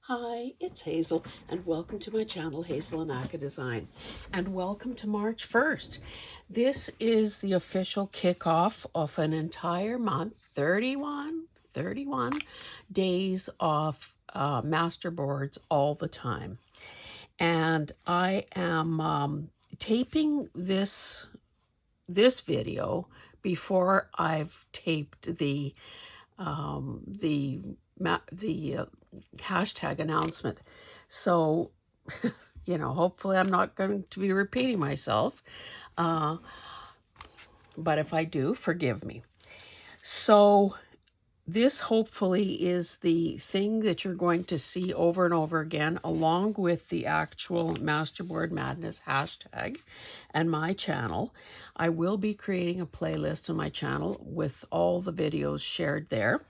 Hi, it's Hazel, and welcome to my channel, Hazel and Aka Design, and welcome to March 1st. This is the official kickoff of an entire month, 31 days of masterboards all the time. And I am taping this video before I've taped the hashtag announcement. So, hopefully I'm not going to be repeating myself. But if I do, forgive me. So this hopefully is the thing that you're going to see over and over again, along with the actual Masterboard Madness hashtag and my channel. I will be creating a playlist on my channel with all the videos shared there.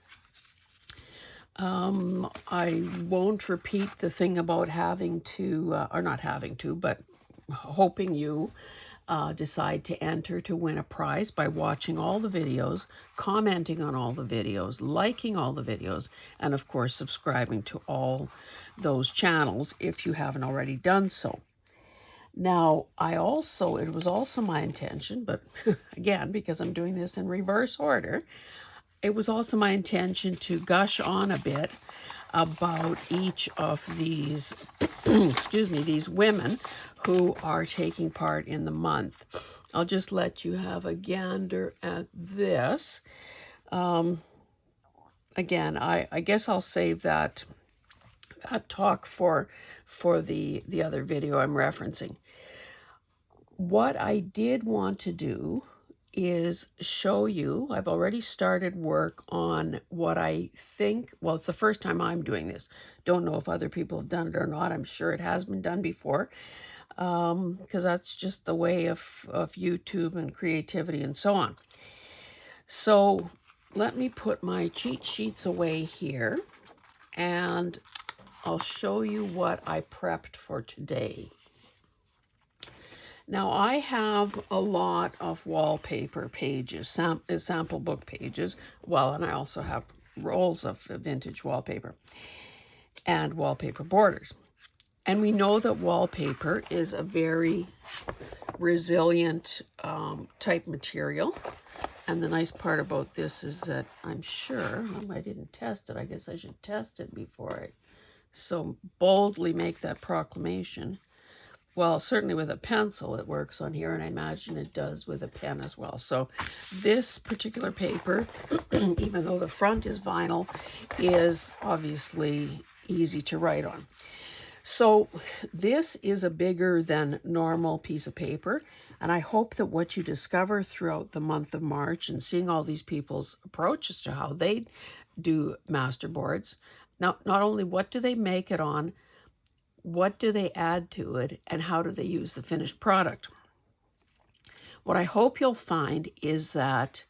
I won't repeat the thing about having to, or not having to, but hoping you decide to enter to win a prize by watching all the videos, commenting on all the videos, liking all the videos, and of course subscribing to all those channels if you haven't already done so. Now, it was also my intention, but again, because I'm doing this in reverse order, it was also my intention to gush on a bit about each of these, excuse me, these women who are taking part in the month. I'll just let you have a gander at this. Again, I guess I'll save that talk for the other video I'm referencing. What I did want to do is show you, I've already started work on what I think, well, it's the first time I'm doing this. Don't know if other people have done it or not. I'm sure it has been done before, because that's just the way of YouTube and creativity and so on. So let me put my cheat sheets away here, and I'll show you what I prepped for today. Now, I have a lot of wallpaper pages, sample book pages, well, and I also have rolls of vintage wallpaper and wallpaper borders. And we know that wallpaper is a very resilient type material. And the nice part about this is that I'm sure, well, I didn't test it. I guess I should test it before I so boldly make that proclamation. Well, certainly with a pencil it works on here, and I imagine it does with a pen as well. So this particular paper, even though the front is vinyl, is obviously easy to write on. So this is a bigger than normal piece of paper, and I hope that what you discover throughout the month of March and seeing all these people's approaches to how they do masterboards, now not only what do they make it on, what do they add to it, and how do they use the finished product? What I hope you'll find is that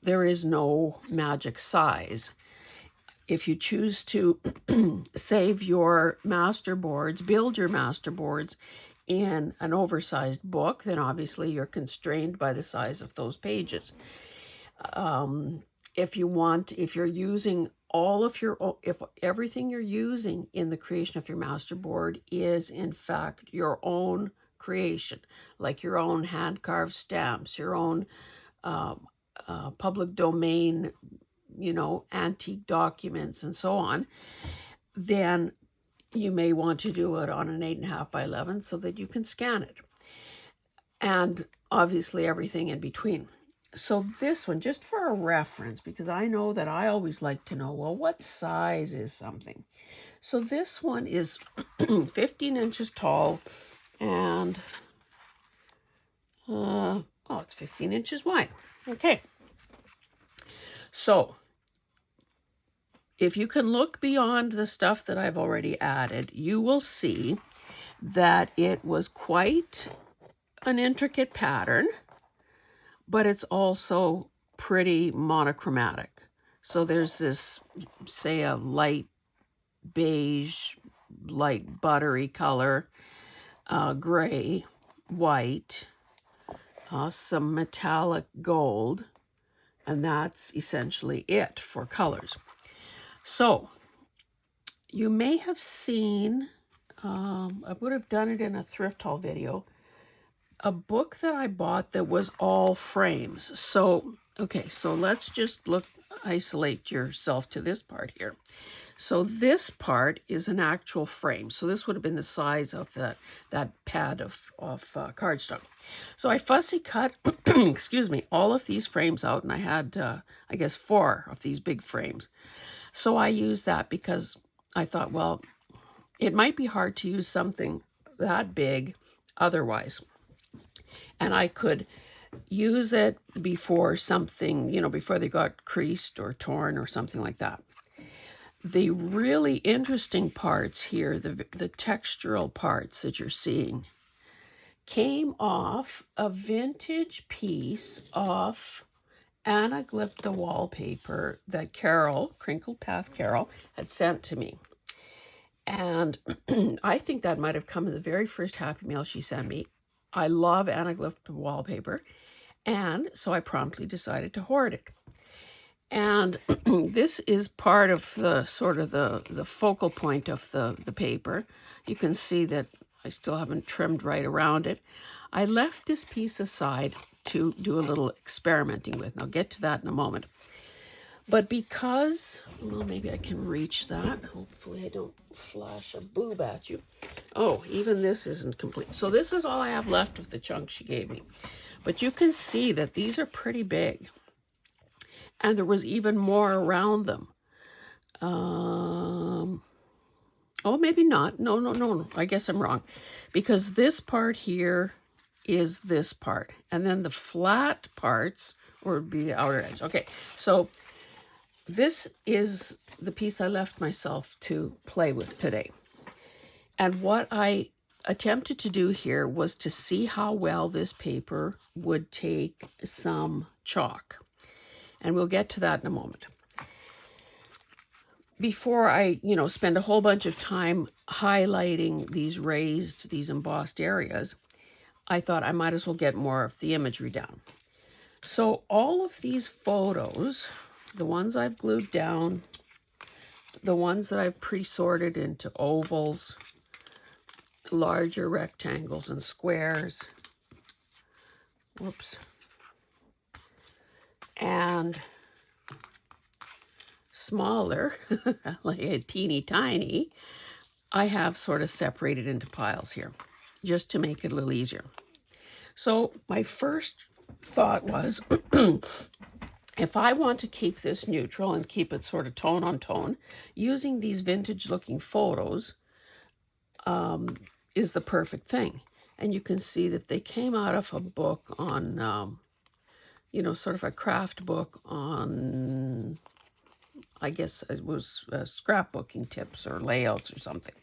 there is no magic size. If you choose to save your masterboards, build your masterboards in an oversized book, then obviously you're constrained by the size of those pages. If you're using if everything you're using in the creation of your masterboard is in fact your own creation, like your own hand-carved stamps, your own public domain, antique documents and so on, then you may want to do it on an 8.5 by 11 so that you can scan it. And obviously everything in between. So this one, just for a reference, because I know that I always like to know, well, what size is something? So this one is 15 inches tall and, it's 15 inches wide. Okay. So if you can look beyond the stuff that I've already added, you will see that it was quite an intricate pattern, but it's also pretty monochromatic. So there's this, say, a light beige, light buttery color, gray, white, some metallic gold, and that's essentially it for colors. So you may have seen, I would have done it in a thrift haul video, a book that I bought that was all frames. So, okay, so let's just isolate yourself to this part here. So this part is an actual frame. So this would have been the size of that pad of cardstock. So I fussy cut, excuse me, all of these frames out, and I had, I guess, 4 of these big frames. So I used that because I thought, well, it might be hard to use something that big otherwise. And I could use it before something, before they got creased or torn or something like that. The really interesting parts here, the textural parts that you're seeing, came off a vintage piece of anaglypta wallpaper that Carol, Crinkled Path Carol, had sent to me. And I think that might have come in the very first Happy Mail she sent me. I love anaglypta wallpaper, and so I promptly decided to hoard it. And this is part of the sort of the focal point of the paper. You can see that I still haven't trimmed right around it. I left this piece aside to do a little experimenting with, and I'll get to that in a moment. But because, well, maybe I can reach that. Hopefully I don't flash a boob at you. Oh, even this isn't complete. So this is all I have left of the chunk she gave me. But you can see that these are pretty big. And there was even more around them. Oh, maybe not. No. I guess I'm wrong. Because this part here is this part. And then the flat parts would be the outer edge. Okay, so this is the piece I left myself to play with today. And what I attempted to do here was to see how well this paper would take some chalk. And we'll get to that in a moment. Before I, spend a whole bunch of time highlighting these embossed areas, I thought I might as well get more of the imagery down. So all of these photos, the ones I've glued down, the ones that I've pre-sorted into ovals, larger rectangles and squares, whoops, and smaller, like a teeny tiny, I have sort of separated into piles here, just to make it a little easier. So my first thought was, if I want to keep this neutral and keep it sort of tone on tone, using these vintage looking photos is the perfect thing. And you can see that they came out of a book on, sort of a craft book on, I guess it was scrapbooking tips or layouts or something.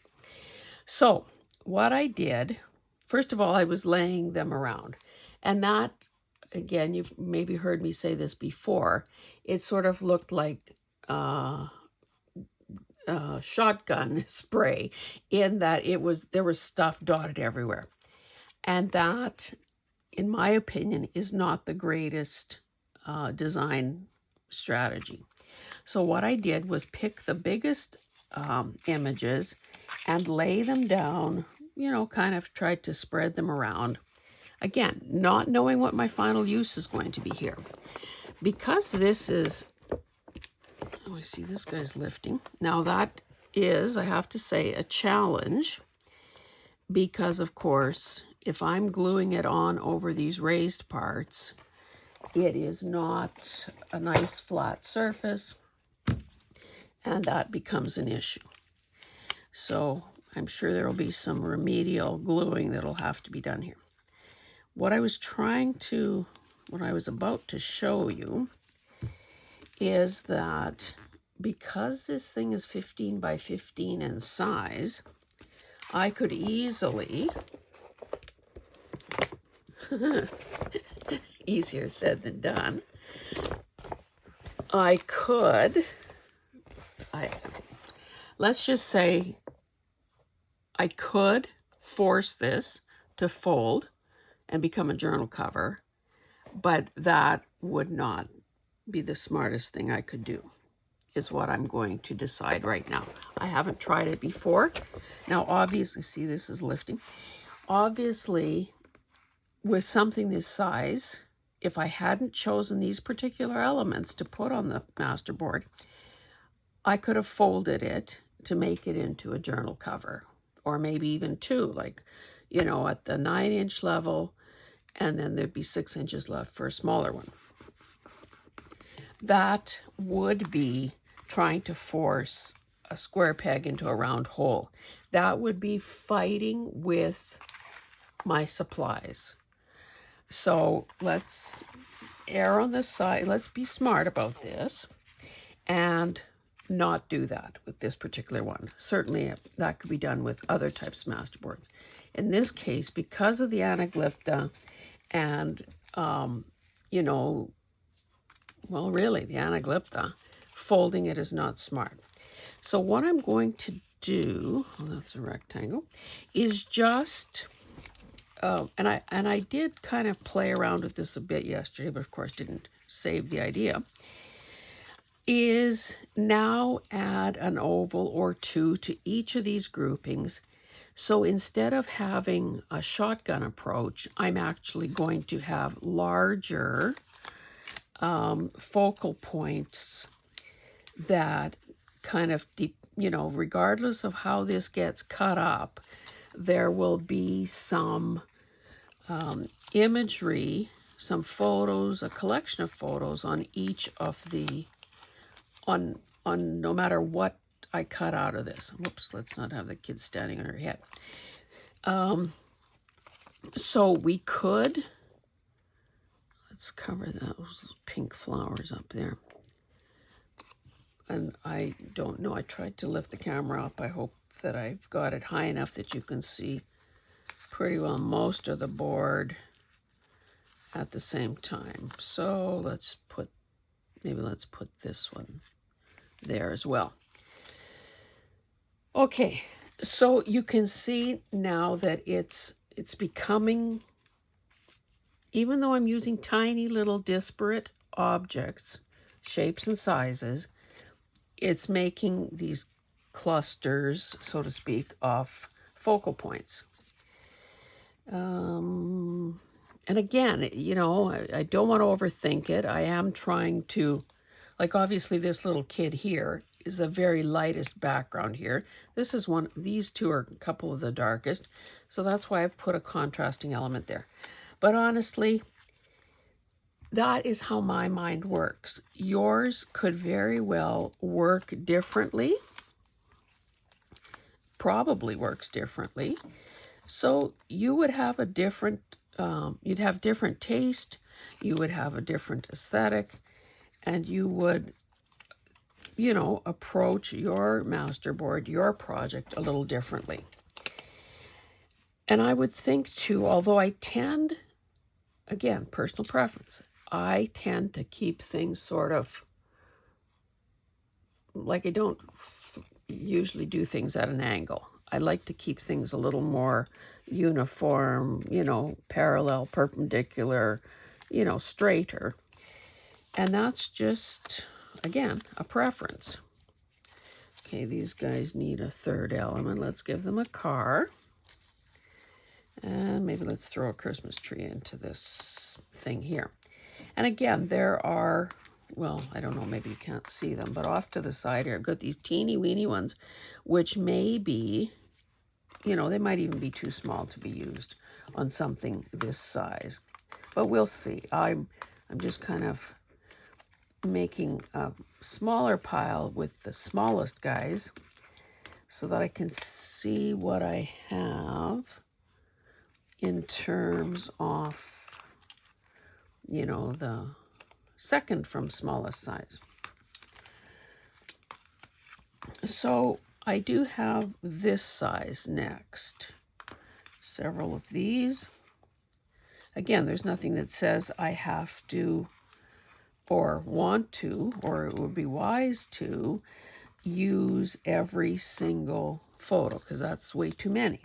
So what I did, first of all, I was laying them around. And that, again, you've maybe heard me say this before, it sort of looked like shotgun spray, in that there was stuff dotted everywhere. And that, in my opinion, is not the greatest design strategy. So what I did was pick the biggest images and lay them down, kind of tried to spread them around. Again, not knowing what my final use is going to be here. Because this is, I see this guy's lifting. Now that is, I have to say, a challenge, because of course, if I'm gluing it on over these raised parts, it is not a nice flat surface, and that becomes an issue. So I'm sure there will be some remedial gluing that'll have to be done here. What I was about to show you is that because this thing is 15 by 15 in size, I could easily, easier said than done, let's just say I could force this to fold and become a journal cover, but that would not be the smartest thing I could do. is what I'm going to decide right now. I haven't tried it before. Now, obviously, see, this is lifting. Obviously, with something this size, if I hadn't chosen these particular elements to put on the masterboard, I could have folded it to make it into a journal cover, or maybe even two, like, you know, at the 9-inch level, and then there'd be 6 inches left for a smaller one. That would be trying to force a square peg into a round hole. That would be fighting with my supplies. So let's err on the side. Let's be smart about this and not do that with this particular one. Certainly that could be done with other types of masterboards. In this case, because of the anaglypta and, you know, well, really, the anaglypta, folding it is not smart. So what I'm going to do, well, that's a rectangle, is just, and I did kind of play around with this a bit yesterday, but of course didn't save the idea, is now add an oval or two to each of these groupings. So instead of having a shotgun approach, I'm actually going to have larger focal points that kind of, you know, regardless of how this gets cut up, there will be some imagery, some photos, a collection of photos on each of the, on no matter what I cut out of this. Whoops, let's not have the kid standing on her head. So we could, let's cover those pink flowers up there. And I don't know, I tried to lift the camera up. I hope that I've got it high enough that you can see pretty well most of the board at the same time. So let's put, maybe let's put this one there as well. Okay, so you can see now that it's becoming, even though I'm using tiny little disparate objects, shapes and sizes, it's making these clusters, so to speak, of focal points. And again, you know, I don't want to overthink it. I am trying to, like, obviously this little kid here is the very lightest background here. This is one, these two are a couple of the darkest. So that's why I've put a contrasting element there. But honestly, that is how my mind works. Yours could very well work differently, probably works differently. So you would have a different, you'd have different taste, you would have a different aesthetic, and you would, you know, approach your masterboard, your project a little differently. And I would think too, although I tend, again, personal preference, I tend to keep things sort of, like I don't usually do things at an angle. I like to keep things a little more uniform, you know, parallel, perpendicular, you know, straighter. And that's just, again, a preference. Okay, these guys need a third element. Let's give them a car. And maybe let's throw a Christmas tree into this thing here. And again, there are, well, I don't know, maybe you can't see them, but off to the side here, I've got these teeny weeny ones, which may be, you know, they might even be too small to be used on something this size. But we'll see. I'm just kind of making a smaller pile with the smallest guys so that I can see what I have in terms of, you know, the second from smallest size. So I do have this size next. Several of these. Again, there's nothing that says I have to or want to, or it would be wise to use every single photo because that's way too many.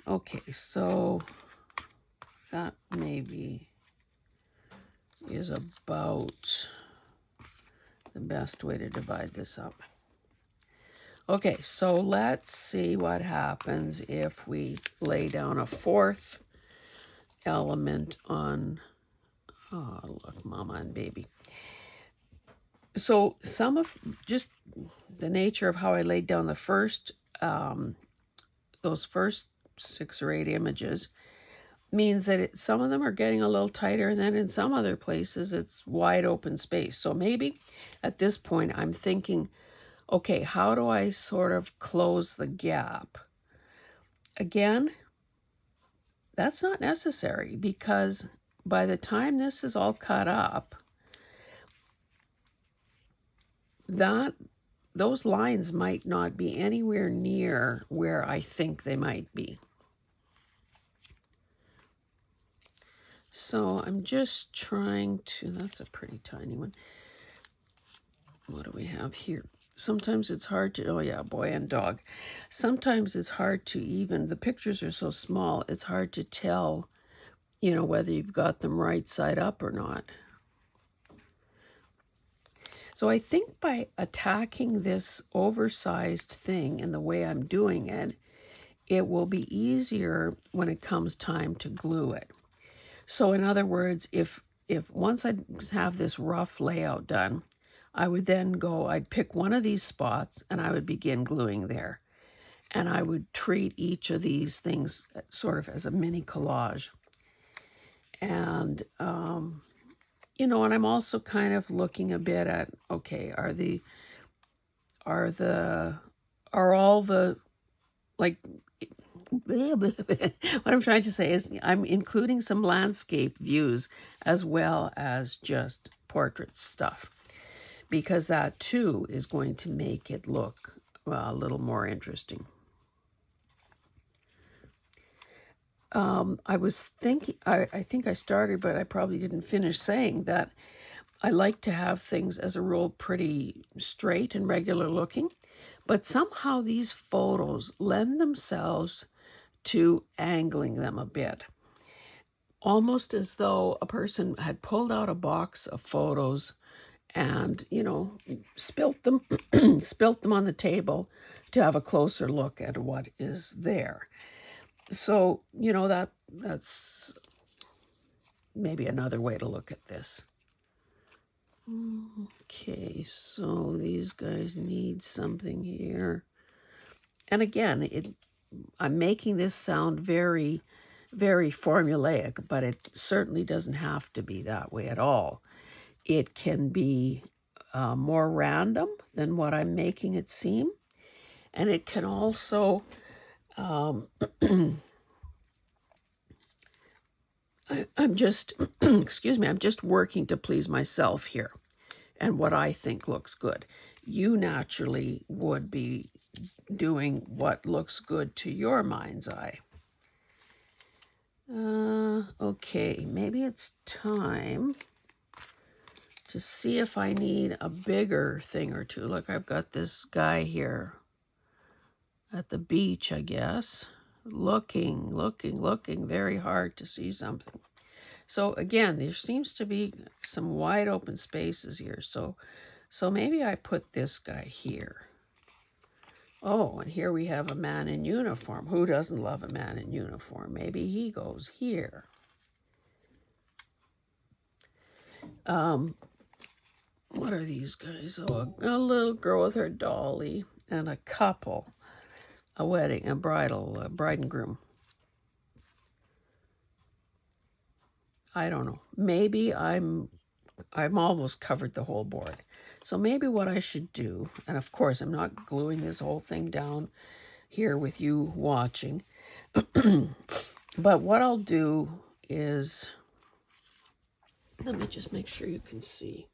Okay, so that maybe is about the best way to divide this up. Okay, so let's see what happens if we lay down a fourth element on, oh, look, mama and baby. So some of just the nature of how I laid down the first, those first 6 or 8 images means that some of them are getting a little tighter, and then in some other places it's wide open space. So maybe at this point I'm thinking, okay, how do I sort of close the gap? Again, that's not necessary, because by the time this is all cut up, those lines might not be anywhere near where I think they might be. So I'm just trying to, that's a pretty tiny one. What do we have here? Sometimes it's hard to, oh yeah, boy and dog. Sometimes it's hard to even, the pictures are so small, it's hard to tell, you know, whether you've got them right side up or not. So I think by attacking this oversized thing in the way I'm doing it, it will be easier when it comes time to glue it. So in other words, if once I have this rough layout done, I would then go, I'd pick one of these spots and I would begin gluing there. And I would treat each of these things sort of as a mini collage. And, you know, and I'm also kind of looking a bit at, okay, are all the, like, what I'm trying to say is I'm including some landscape views as well as just portrait stuff, because that too is going to make it look a little more interesting. I was thinking, I think I started, but I probably didn't finish saying that I like to have things as a rule pretty straight and regular looking, but somehow these photos lend themselves to angling them a bit. Almost as though a person had pulled out a box of photos and, you know, spilt them on the table to have a closer look at what is there. So, you know, that's maybe another way to look at this. Okay, so these guys need something here. And again, I'm making this sound very, very formulaic, but it certainly doesn't have to be that way at all. It can be more random than what I'm making it seem. And it can also, I'm just, excuse me, I'm just working to please myself here and what I think looks good. You naturally would be doing what looks good to your mind's eye. Okay, maybe it's time to see if I need a bigger thing or two. Look, I've got this guy here at the beach, I guess, looking very hard to see something. So again, there seems to be some wide open spaces here. So maybe I put this guy here. Oh, and here we have a man in uniform. Who doesn't love a man in uniform? Maybe he goes here. What are these guys? Oh, a little girl with her dolly and a couple, a wedding, a bride and groom. I don't know. Maybe I'm almost covered the whole board. So maybe what I should do, and of course I'm not gluing this whole thing down here with you watching, but what I'll do is, let me just make sure you can see.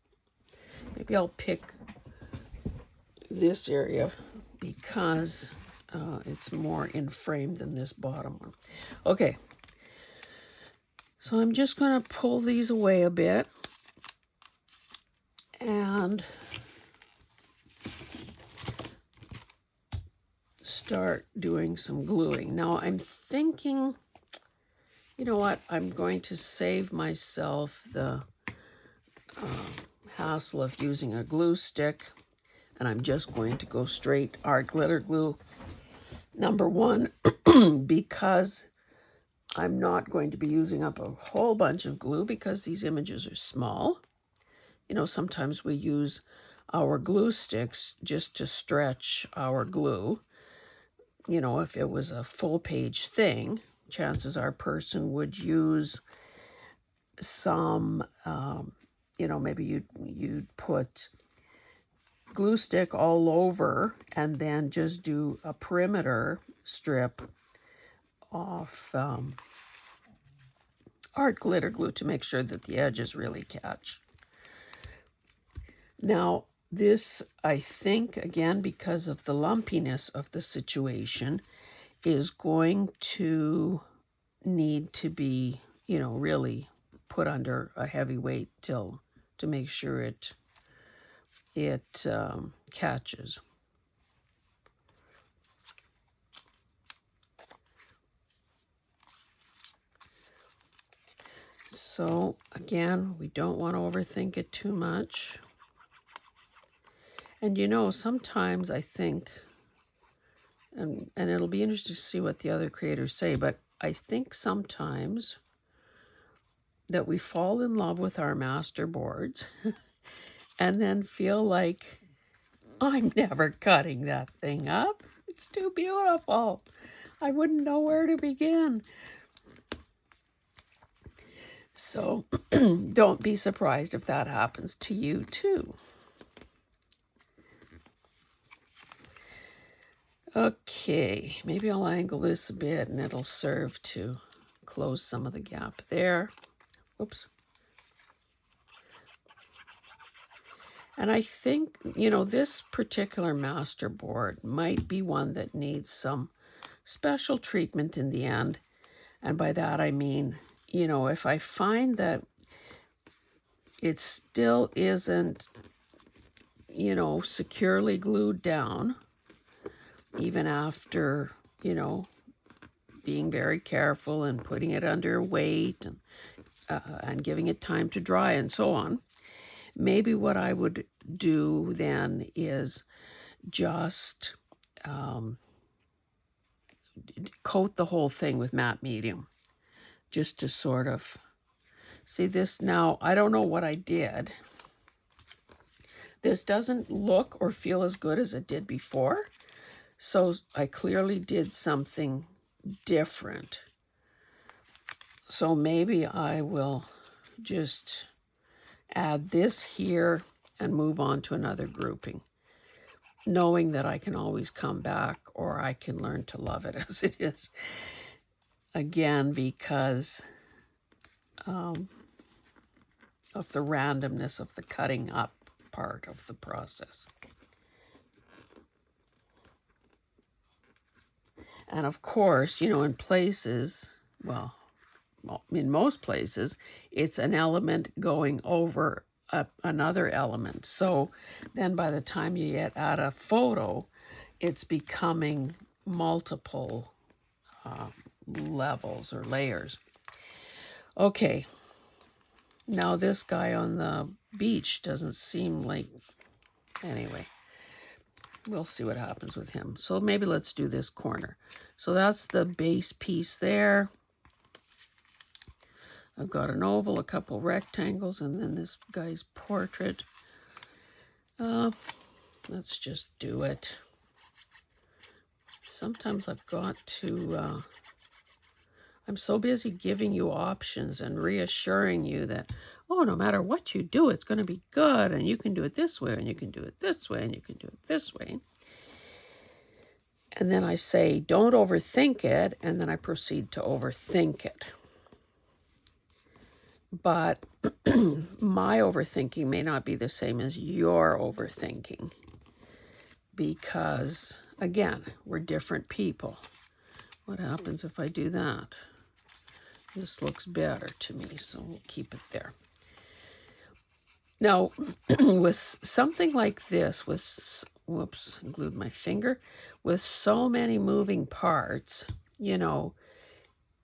Maybe I'll pick this area because it's more in frame than this bottom one. Okay. So I'm just going to pull these away a bit and start doing some gluing. Now I'm thinking, you know what, I'm going to save myself the hassle of using a glue stick, and I'm just going to go straight art glitter glue number 1 because I'm not going to be using up a whole bunch of glue because these images are small. You know, sometimes we use our glue sticks just to stretch our glue. You know, if it was a full page thing, chances are a person would use some, you know, maybe you'd put glue stick all over and then just do a perimeter strip of art glitter glue to make sure that the edges really catch. Now, this, I think, again, because of the lumpiness of the situation, is going to need to be, you know, really put under a heavy weight to make sure it catches. So again, we don't want to overthink it too much. And you know, sometimes I think, and it'll be interesting to see what the other creators say, but I think sometimes that we fall in love with our masterboards and then feel like, I'm never cutting that thing up. It's too beautiful. I wouldn't know where to begin. So don't be surprised if that happens to you too. Okay, maybe I'll angle this a bit and it'll serve to close some of the gap there. Oops. And I think, you know, this particular masterboard might be one that needs some special treatment in the end. And by that I mean, you know, if I find that it still isn't, you know, securely glued down, even after, you know, being very careful and putting it under weight and giving it time to dry and so on, maybe what I would do then is just coat the whole thing with matte medium, just to sort of see this. Now, I don't know what I did. This doesn't look or feel as good as it did before, so I clearly did something different. So maybe I will just add this here and move on to another grouping, knowing that I can always come back or I can learn to love it as it is. Again, because of the randomness of the cutting up part of the process. And of course, you know, in places, well, in most places, it's an element going over another element. So then by the time you get at a photo, it's becoming multiple levels or layers. Okay, now this guy on the beach doesn't seem like, anyway, we'll see what happens with him. So maybe let's do this corner. So that's the base piece there. I've got an oval, a couple rectangles, and then this guy's portrait. Let's just do it. Sometimes I've got to, I'm so busy giving you options and reassuring you that, oh, no matter what you do, it's going to be good, and you can do it this way, and you can do it this way, and you can do it this way. And then I say, don't overthink it, and then I proceed to overthink it. But my overthinking may not be the same as your overthinking because, again, we're different people. What happens if I do that? This looks better to me, so we'll keep it there. Now, with something like this, with, whoops, glued my finger, with so many moving parts, you know,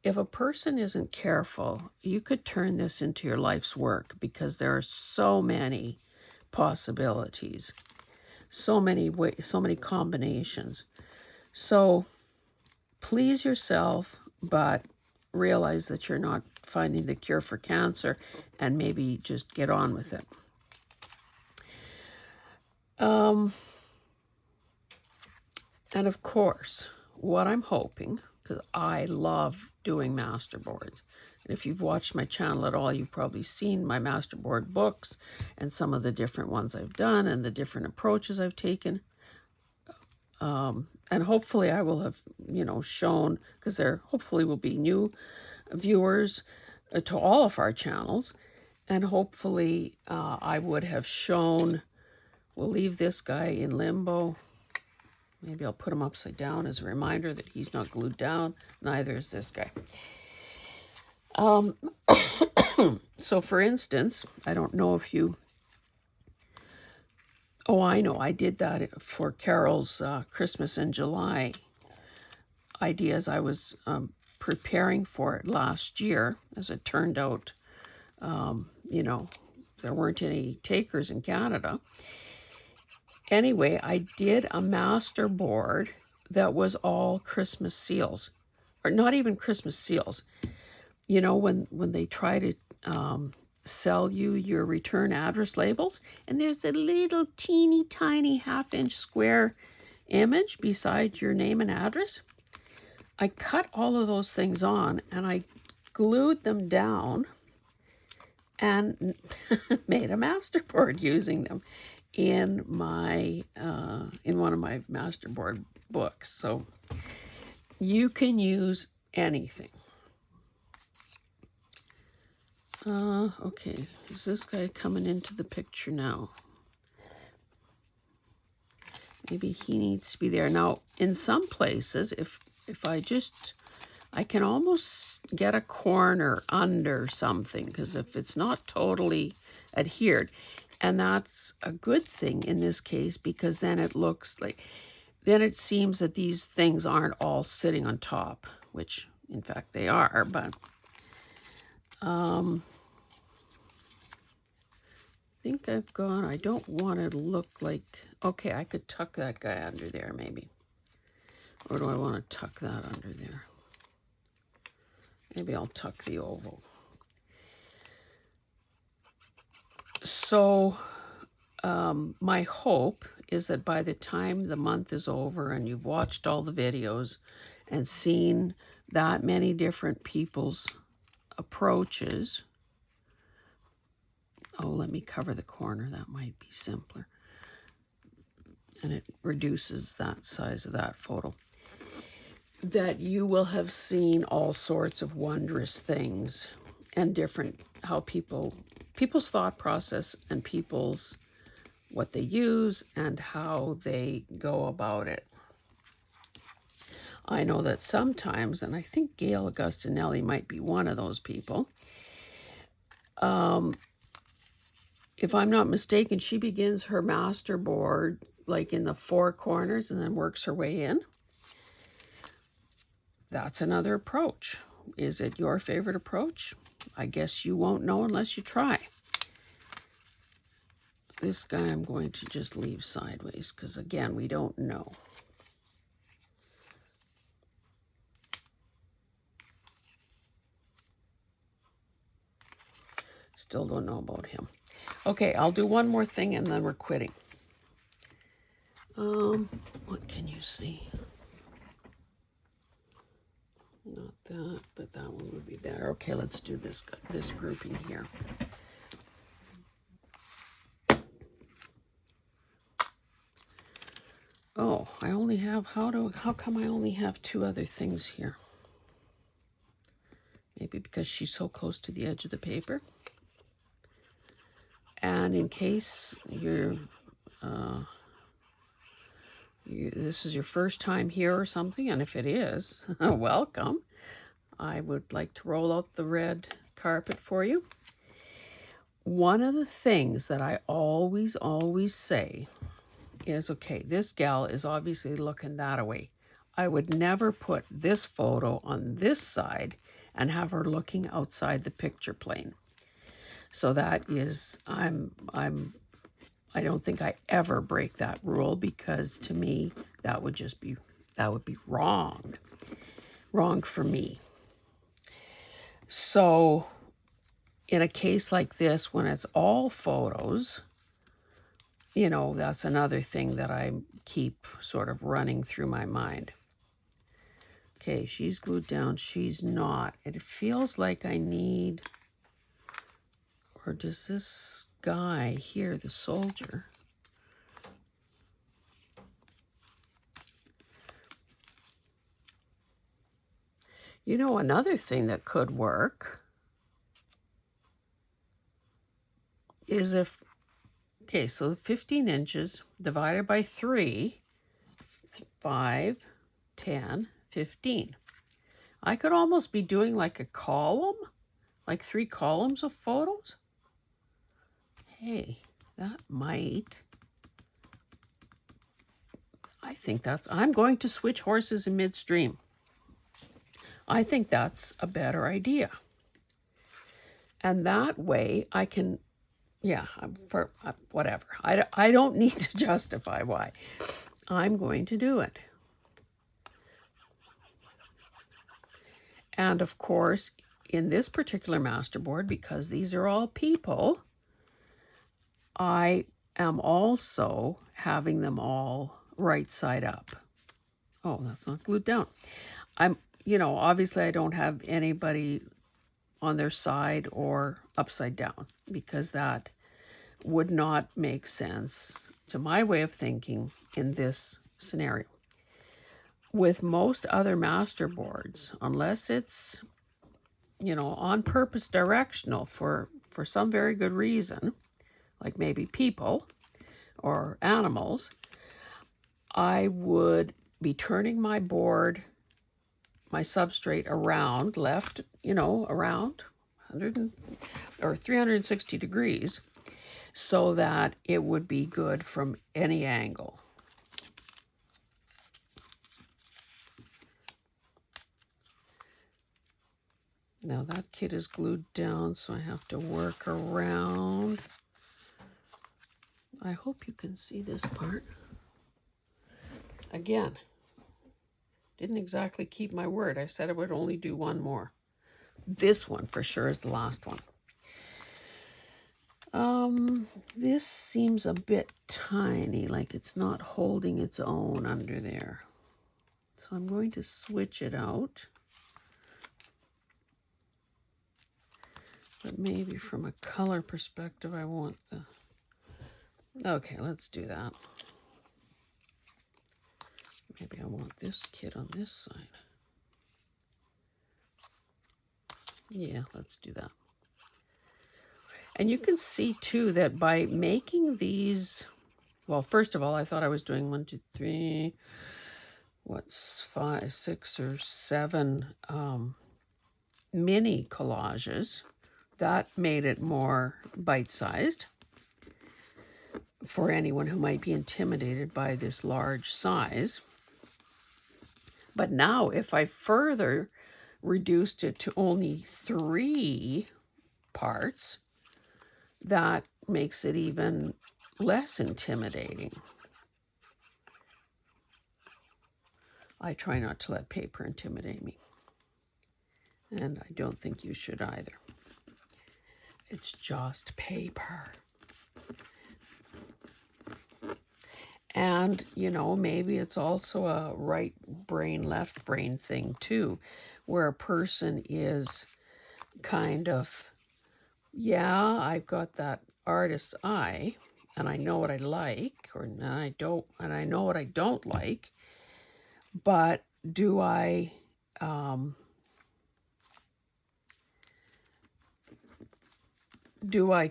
if a person isn't careful, you could turn this into your life's work because there are so many possibilities. So many ways, so many combinations. So please yourself, but realize that you're not finding the cure for cancer, and maybe just get on with it. And of course, what I'm hoping, because I love doing masterboards, and if you've watched my channel at all, you've probably seen my masterboard books and some of the different ones I've done and the different approaches I've taken. And hopefully I will have, shown, because there hopefully will be new viewers to all of our channels, and hopefully I would have shown, we'll leave this guy in limbo. Maybe I'll put him upside down as a reminder that he's not glued down. Neither is this guy. So for instance, I don't know if you... Oh, I know. I did that for Carol's Christmas in July ideas. I was preparing for it last year. As it turned out, there weren't any takers in Canada. Anyway, I did a masterboard that was all Christmas seals. Or not even Christmas seals. You know, when they try to sell you your return address labels, and there's a little teeny tiny half-inch square image beside your name and address. I cut all of those things on and I glued them down and made a masterboard using them in my in one of my masterboard books. So you can use anything. Okay, is this guy coming into the picture now? Maybe he needs to be there. Now, in some places, if I can almost get a corner under something, because if it's not totally adhered, and that's a good thing in this case, because then it looks like, then it seems that these things aren't all sitting on top, which in fact they are, but I think I've gone, I don't want it to look like, okay, I could tuck that guy under there maybe. Or do I want to tuck that under there? Maybe I'll tuck the oval. So my hope is that by the time the month is over and you've watched all the videos and seen that many different people's approaches, oh, let me cover the corner. That might be simpler. And it reduces that size of that photo. That you will have seen all sorts of wondrous things and different, how people's thought process and people's, what they use and how they go about it. I know that sometimes, and I think Gail Augustinelli might be one of those people, if I'm not mistaken, she begins her masterboard like in the four corners and then works her way in. That's another approach. Is it your favorite approach? I guess you won't know unless you try. This guy I'm going to just leave sideways because, again, we don't know. Still don't know about him. Okay, I'll do one more thing and then we're quitting. What can you see? Not that, but that one would be better. Okay, let's do this grouping here. Oh, I only have, how come I only have two other things here? Maybe because she's so close to the edge of the paper. And in case this is your first time here or something, and if it is, welcome. I would like to roll out the red carpet for you. One of the things that I always say is, okay, this gal is obviously looking that way. I would never put this photo on this side and have her looking outside the picture plane. So that is, I'm I don't think I ever break that rule, because to me, that would be wrong. Wrong for me. So in a case like this, when it's all photos, you know, that's another thing that I keep sort of running through my mind. Okay, she's glued down, she's not. It feels like I need, or does this guy here, the soldier, you know, another thing that could work is if, okay, so 15 inches divided by 3, 5, 10, 15. I could almost be doing like a column, like 3 columns of photos. Hey, that might, I think that's, I'm going to switch horses in midstream. I think that's a better idea. And that way I can, yeah, for whatever. I don't need to justify why. I'm going to do it. And of course, in this particular masterboard, because these are all people, I am also having them all right side up. Oh, that's not glued down. I'm, you know, obviously I don't have anybody on their side or upside down, because that would not make sense to my way of thinking in this scenario. With most other masterboards, unless it's, you know, on purpose directional for some very good reason, like maybe people or animals, I would be turning my board, my substrate around, left, you know, around 100 or 360 degrees, so that it would be good from any angle. Now that kit is glued down, so I have to work around. I hope you can see this part. Again, didn't exactly keep my word. I said I would only do one more. This one for sure is the last one. This seems a bit tiny, like it's not holding its own under there. So I'm going to switch it out. But maybe from a color perspective, I want the... Okay, let's do that. Maybe I want this kit on this side. Yeah, let's do that. And you can see too that by making these, well, first of all, I thought I was doing 1, 2, 3, what's 5, 6 or 7 mini collages. That made it more bite-sized for anyone who might be intimidated by this large size. But now if I further reduced it to only 3 parts, that makes it even less intimidating. I try not to let paper intimidate me. And I don't think you should either. It's just paper. And, you know, maybe it's also a right brain, left brain thing too, where a person is kind of, yeah, I've got that artist's eye, and I know what I like, and I know what I don't like, but do I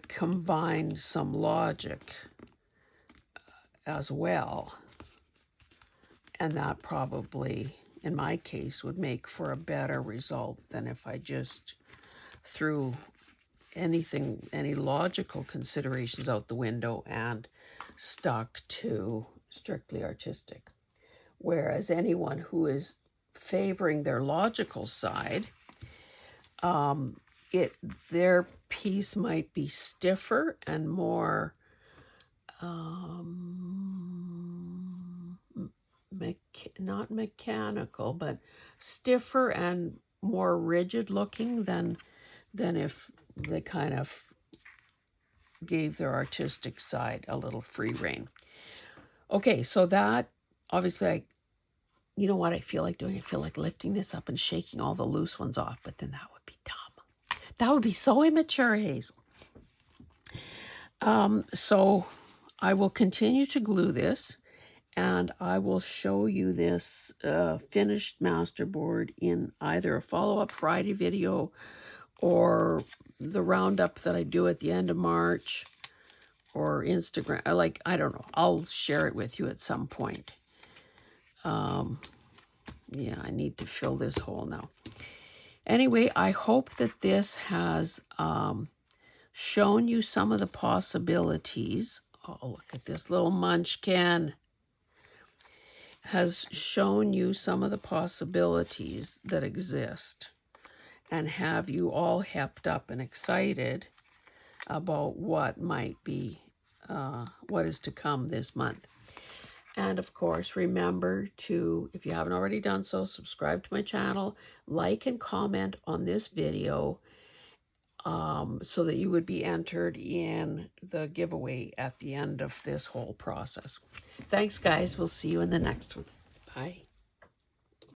combine some logic as well? And that probably, in my case, would make for a better result than if I just threw any logical considerations out the window and stuck to strictly artistic. Whereas anyone who is favoring their logical side, their piece might be stiffer and more not mechanical, but stiffer and more rigid looking than if they kind of gave their artistic side a little free rein. Okay, so that, obviously, you know what I feel like doing? I feel like lifting this up and shaking all the loose ones off, but then that would be dumb. That would be so immature, Hazel. So I will continue to glue this, and I will show you this finished masterboard in either a follow-up Friday video or the roundup that I do at the end of March, or Instagram. I don't know. I'll share it with you at some point. Yeah, I need to fill this hole now. Anyway, I hope that this has shown you some of the possibilities. Oh, look at this little munchkin. Has shown you some of the possibilities that exist and have you all hepped up and excited about what might be, what is to come this month. And of course, remember to, if you haven't already done so, subscribe to my channel, like and comment on this video so that you would be entered in the giveaway at the end of this whole process. Thanks, guys. We'll see you in the next one. Bye.